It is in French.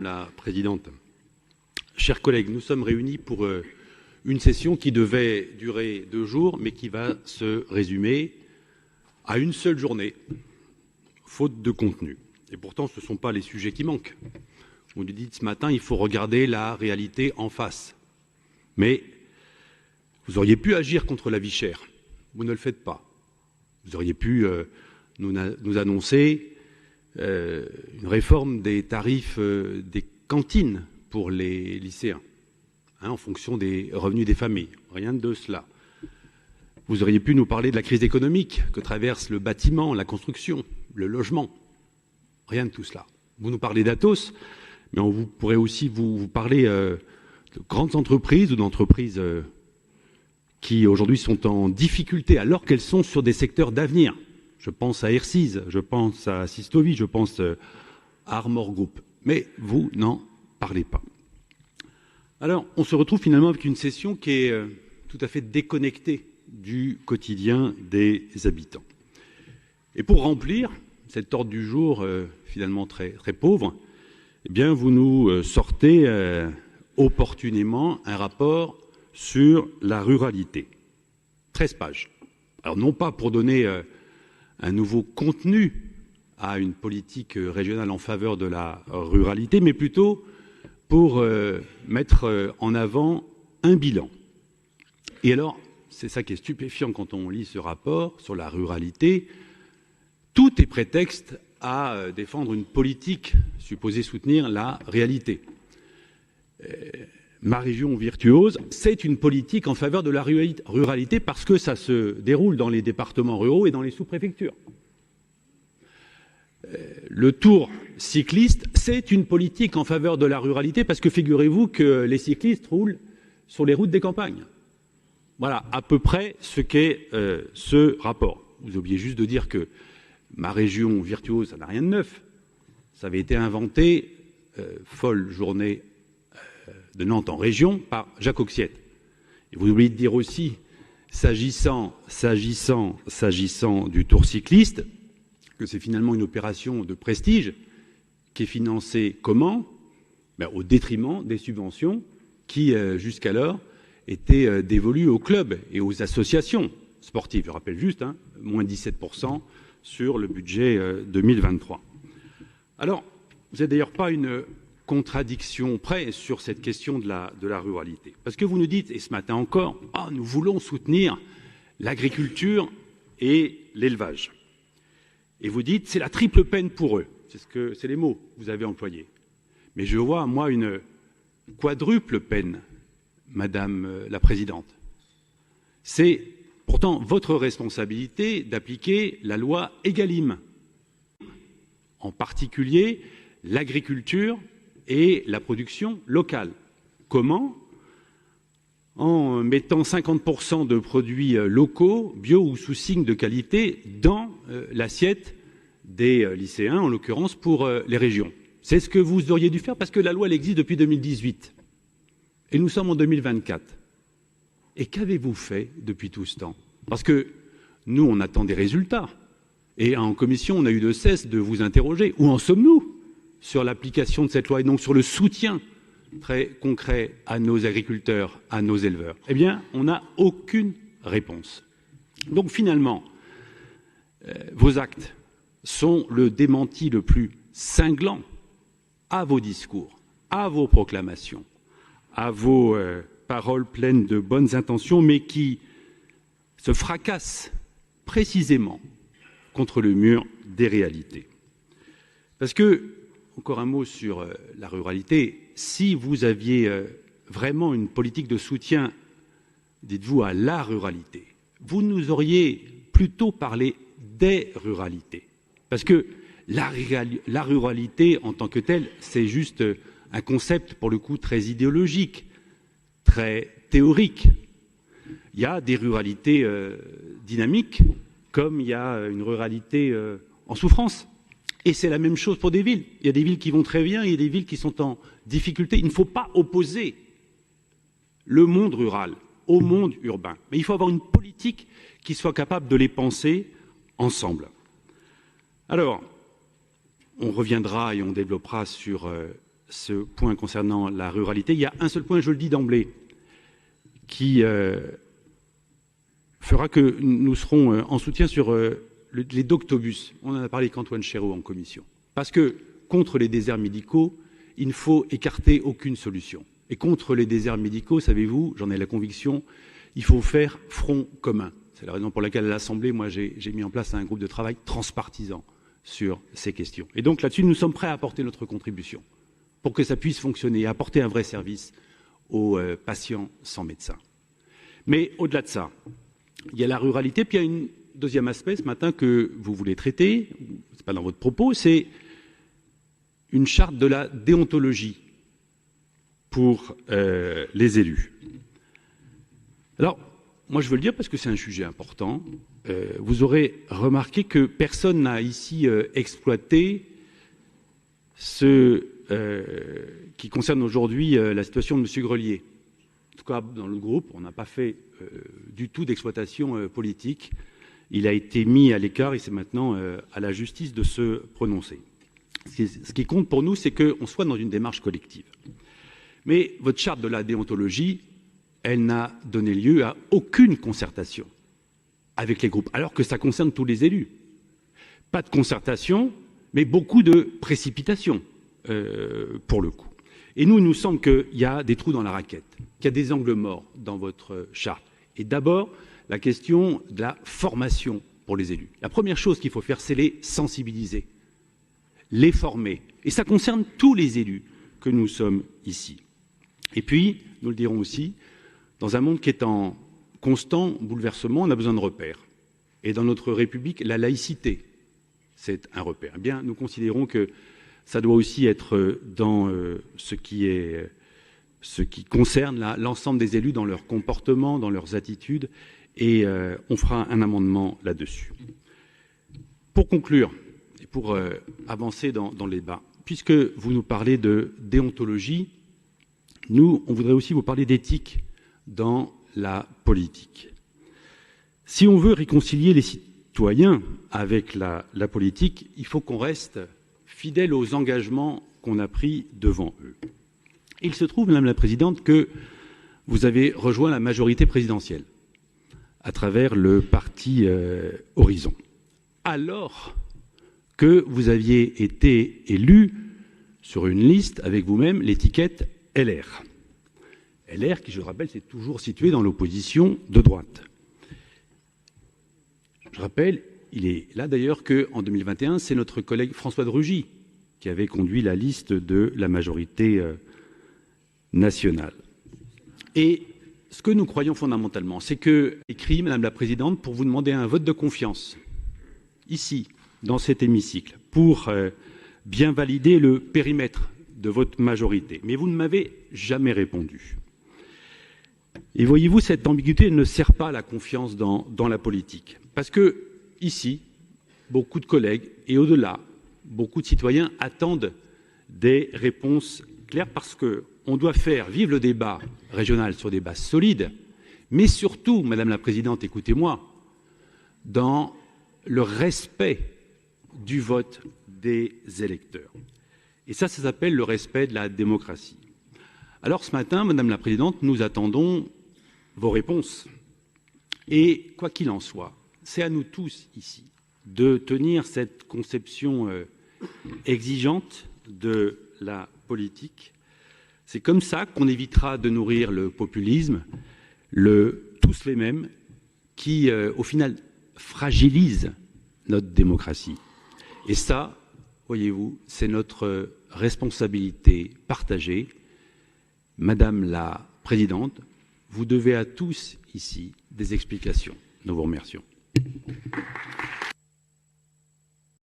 La présidente. Chers collègues, nous sommes réunis pour une session qui devait durer 2 jours, mais qui va se résumer à une seule journée, faute de contenu. Et pourtant, ce ne sont pas les sujets qui manquent. Vous nous dites ce matin, il faut regarder la réalité en face. Mais vous auriez pu agir contre la vie chère. Vous ne le faites pas. Vous auriez pu nous annoncer une réforme des tarifs des cantines pour les lycéens, en fonction des revenus des familles. Rien de cela. Vous auriez pu nous parler de la crise économique que traverse le bâtiment, la construction, le logement. Rien de tout cela. Vous nous parlez d'Atos, mais on pourrait aussi vous parler de grandes entreprises ou d'entreprises qui aujourd'hui sont en difficulté alors qu'elles sont sur des secteurs d'avenir. Je pense à Airseas, je pense à Systovi, je pense à Armor Group. Mais vous n'en parlez pas. Alors, on se retrouve finalement avec une session qui est tout à fait déconnectée du quotidien des habitants. Et pour remplir cet ordre du jour finalement très, très pauvre, eh bien, vous nous sortez opportunément un rapport sur la ruralité. 13 pages. Alors, non pas pour donner un nouveau contenu à une politique régionale en faveur de la ruralité, mais plutôt pour mettre en avant un bilan. Et alors, c'est ça qui est stupéfiant quand on lit ce rapport sur la ruralité, tout est prétexte à défendre une politique supposée soutenir la réalité. Ma région virtuose, c'est une politique en faveur de la ruralité parce que ça se déroule dans les départements ruraux et dans les sous-préfectures. Le tour cycliste, c'est une politique en faveur de la ruralité parce que figurez-vous que les cyclistes roulent sur les routes des campagnes. Voilà à peu près ce qu'est ce rapport. Vous oubliez juste de dire que ma région virtuose, ça n'a rien de neuf. Ça avait été inventé, folle journée de Nantes en région par Jacques Auxiette. Et vous oubliez de dire aussi, s'agissant du tour cycliste, que c'est finalement une opération de prestige qui est financée comment ? Au détriment des subventions qui, jusqu'alors, étaient dévolues aux clubs et aux associations sportives. Je rappelle juste, moins 17% sur le budget 2023. Alors, vous n'êtes d'ailleurs pas une contradiction près sur cette question de la ruralité. Parce que vous nous dites, et ce matin encore, nous voulons soutenir l'agriculture et l'élevage. Et vous dites, c'est la triple peine pour eux. C'est les mots que vous avez employés. Mais je vois, moi, une quadruple peine, Madame la Présidente. C'est pourtant votre responsabilité d'appliquer la loi Egalim. En particulier, l'agriculture et la production locale. Comment ? En mettant 50% de produits locaux, bio ou sous signe de qualité, dans l'assiette des lycéens, en l'occurrence pour les régions. C'est ce que vous auriez dû faire parce que la loi elle existe depuis 2018. Et nous sommes en 2024. Et qu'avez-vous fait depuis tout ce temps ? Parce que nous, on attend des résultats. Et en commission, on a eu de cesse de vous interroger. Où en sommes-nous sur l'application de cette loi et donc sur le soutien très concret à nos agriculteurs, à nos éleveurs? Eh bien, on n'a aucune réponse. Donc finalement, vos actes sont le démenti le plus cinglant à vos discours, à vos proclamations, à vos paroles pleines de bonnes intentions, mais qui se fracassent précisément contre le mur des réalités. Parce que, encore un mot sur la ruralité, si vous aviez vraiment une politique de soutien, dites-vous, à la ruralité, vous nous auriez plutôt parlé des ruralités. Parce que la ruralité en tant que telle, c'est juste un concept, pour le coup, très idéologique, très théorique. Il y a des ruralités dynamiques, comme il y a une ruralité en souffrance. Et c'est la même chose pour des villes. Il y a des villes qui vont très bien, il y a des villes qui sont en difficulté. Il ne faut pas opposer le monde rural au monde urbain. Mais il faut avoir une politique qui soit capable de les penser ensemble. Alors, on reviendra et on développera sur ce point concernant la ruralité. Il y a un seul point, je le dis d'emblée, qui fera que nous serons en soutien sur les doctobus. On en a parlé avec Antoine Chéreau en commission. Parce que contre les déserts médicaux, il ne faut écarter aucune solution. Et contre les déserts médicaux, savez-vous, j'en ai la conviction, il faut faire front commun. C'est la raison pour laquelle à l'Assemblée, moi, j'ai mis en place un groupe de travail transpartisan sur ces questions. Et donc là-dessus, nous sommes prêts à apporter notre contribution pour que ça puisse fonctionner et apporter un vrai service aux patients sans médecin. Mais au-delà de ça, il y a la ruralité, puis il y a un deuxième aspect ce matin que vous voulez traiter, ce n'est pas dans votre propos, c'est une charte de la déontologie pour les élus. Alors, moi je veux le dire parce que c'est un sujet important. Vous aurez remarqué que personne n'a ici exploité ce qui concerne aujourd'hui la situation de M. Grelier. En tout cas, dans le groupe, on n'a pas fait du tout d'exploitation politique. Il a été mis à l'écart et c'est maintenant à la justice de se prononcer. Ce qui compte pour nous, c'est qu'on soit dans une démarche collective. Mais votre charte de la déontologie, elle n'a donné lieu à aucune concertation avec les groupes, alors que ça concerne tous les élus. Pas de concertation, mais beaucoup de précipitation, pour le coup. Et nous, il nous semble qu'il y a des trous dans la raquette, qu'il y a des angles morts dans votre charte. Et d'abord, la question de la formation pour les élus. La première chose qu'il faut faire, c'est les sensibiliser, les former. Et ça concerne tous les élus que nous sommes ici. Et puis, nous le dirons aussi, dans un monde qui est en constant bouleversement, on a besoin de repères. Et dans notre République, la laïcité, c'est un repère. Eh bien, nous considérons que ça doit aussi être dans ce qui concerne l'ensemble des élus, dans leur comportement, dans leurs attitudes, et on fera un amendement là-dessus. Pour conclure, et pour avancer dans le débat, puisque vous nous parlez de déontologie, nous, on voudrait aussi vous parler d'éthique dans la politique. Si on veut réconcilier les citoyens avec la politique, il faut qu'on reste fidèle aux engagements qu'on a pris devant eux. Il se trouve, Madame la Présidente, que vous avez rejoint la majorité présidentielle à travers le parti Horizon, alors que vous aviez été élu sur une liste avec vous-même l'étiquette LR. LR, qui, je le rappelle, s'est toujours situé dans l'opposition de droite. Je rappelle, il est là d'ailleurs qu'en 2021, c'est notre collègue François de Rugy qui avait conduit la liste de la majorité nationale. Et ce que nous croyons fondamentalement, c'est que écrit, Madame la Présidente, pour vous demander un vote de confiance, ici, dans cet hémicycle, pour bien valider le périmètre de votre majorité. Mais vous ne m'avez jamais répondu. Et voyez-vous, cette ambiguïté ne sert pas à la confiance dans la politique. Parce que, ici, beaucoup de collègues, et au-delà, beaucoup de citoyens attendent des réponses claires parce qu'on doit faire vivre le débat régional sur des bases solides, mais surtout, Madame la Présidente, écoutez-moi, dans le respect du vote des électeurs. Et ça s'appelle le respect de la démocratie. Alors ce matin, Madame la Présidente, nous attendons vos réponses. Et quoi qu'il en soit, c'est à nous tous ici de tenir cette conception exigeante de la politique. C'est comme ça qu'on évitera de nourrir le populisme, le tous les mêmes, qui au final fragilise notre démocratie. Et ça, voyez-vous, c'est notre responsabilité partagée. Madame la Présidente, vous devez à tous ici des explications. Nous vous remercions.